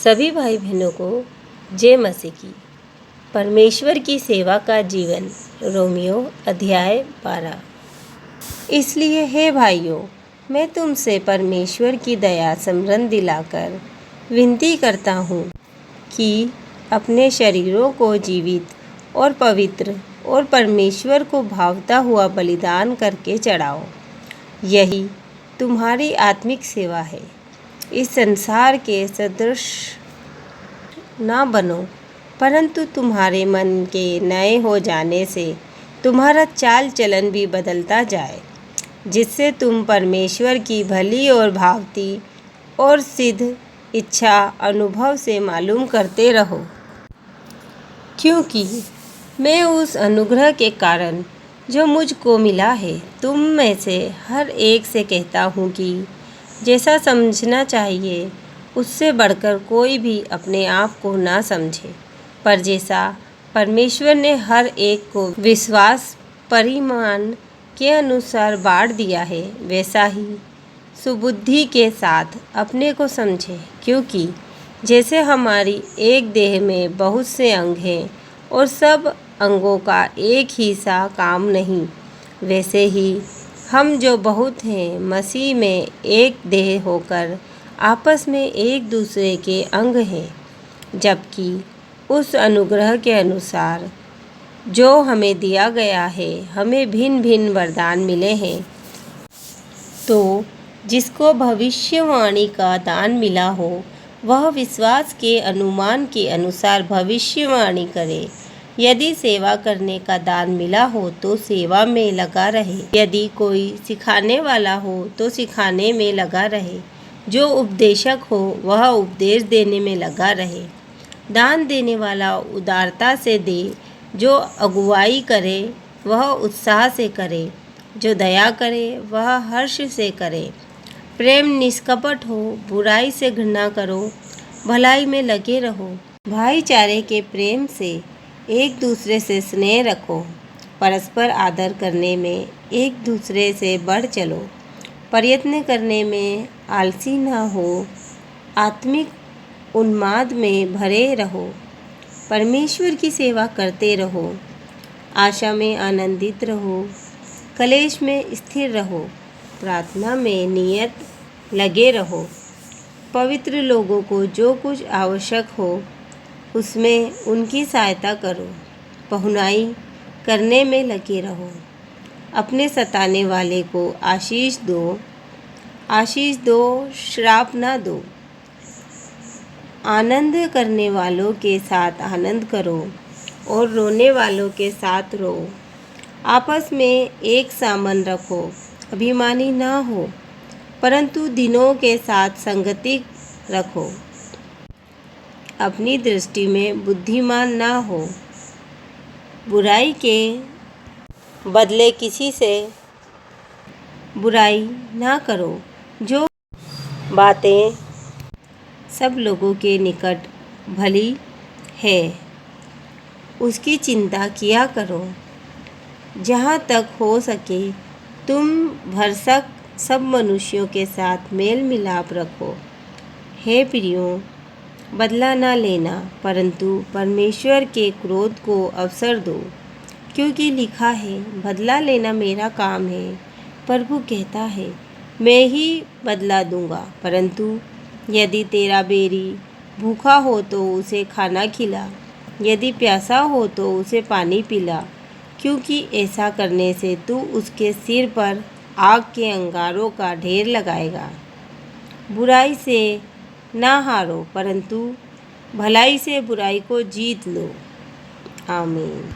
सभी भाई बहनों को जय मसीह की। परमेश्वर की सेवा का जीवन, रोमियो अध्याय 12। इसलिए हे भाइयों, मैं तुमसे परमेश्वर की दया स्मरण दिलाकर विनती करता हूँ कि अपने शरीरों को जीवित और पवित्र और परमेश्वर को भावता हुआ बलिदान करके चढ़ाओ। यही तुम्हारी आत्मिक सेवा है। इस संसार के सदृश ना बनो, परंतु तुम्हारे मन के नए हो जाने से तुम्हारा चाल चलन भी बदलता जाए, जिससे तुम परमेश्वर की भली और भावती और सिद्ध इच्छा अनुभव से मालूम करते रहो। क्योंकि मैं उस अनुग्रह के कारण जो मुझको मिला है, तुम में से हर एक से कहता हूँ कि जैसा समझना चाहिए उससे बढ़कर कोई भी अपने आप को ना समझे, पर जैसा परमेश्वर ने हर एक को विश्वास परिमाण के अनुसार बांट दिया है, वैसा ही सुबुद्धि के साथ अपने को समझे। क्योंकि जैसे हमारी एक देह में बहुत से अंग हैं और सब अंगों का एक ही सा काम नहीं, वैसे ही हम जो बहुत हैं मसीह में एक देह होकर आपस में एक दूसरे के अंग हैं, जबकि उस अनुग्रह के अनुसार जो हमें दिया गया है हमें भिन्न भिन्न वरदान मिले हैं। तो जिसको भविष्यवाणी का दान मिला हो वह विश्वास के अनुमान के अनुसार भविष्यवाणी करे। यदि सेवा करने का दान मिला हो तो सेवा में लगा रहे। यदि कोई सिखाने वाला हो तो सिखाने में लगा रहे। जो उपदेशक हो वह उपदेश देने में लगा रहे। दान देने वाला उदारता से दे। जो अगुवाई करे वह उत्साह से करे। जो दया करे वह हर्ष से करे। प्रेम निष्कपट हो, बुराई से घृणा करो, भलाई में लगे रहो। भाईचारे के प्रेम से एक दूसरे से स्नेह रखो। परस्पर आदर करने में एक दूसरे से बढ़ चलो। प्रयत्न करने में आलसी ना हो। आत्मिक उन्माद में भरे रहो। परमेश्वर की सेवा करते रहो। आशा में आनंदित रहो। कलेश में स्थिर रहो। प्रार्थना में नियत लगे रहो। पवित्र लोगों को जो कुछ आवश्यक हो उसमें उनकी सहायता करो। पहुनाई करने में लगे रहो। अपने सताने वाले को आशीष दो, श्राप ना दो। आनंद करने वालों के साथ आनंद करो और रोने वालों के साथ रो। आपस में एक सा मन रखो। अभिमानी ना हो, परंतु दिनों के साथ संगति रखो। अपनी दृष्टि में बुद्धिमान ना हो। बुराई के बदले किसी से बुराई ना करो। जो बातें सब लोगों के निकट भली है उसकी चिंता किया करो। जहाँ तक हो सके तुम भरसक सब मनुष्यों के साथ मेल मिलाप रखो। हे प्रियो, बदला ना लेना, परंतु परमेश्वर के क्रोध को अवसर दो। क्योंकि लिखा है, बदला लेना मेरा काम है, प्रभु कहता है, मैं ही बदला दूंगा। परंतु यदि तेरा बैरी भूखा हो तो उसे खाना खिला, यदि प्यासा हो तो उसे पानी पिला। क्योंकि ऐसा करने से तू उसके सिर पर आग के अंगारों का ढेर लगाएगा। बुराई से ना हारो, परंतु भलाई से बुराई को जीत लो। आमीन।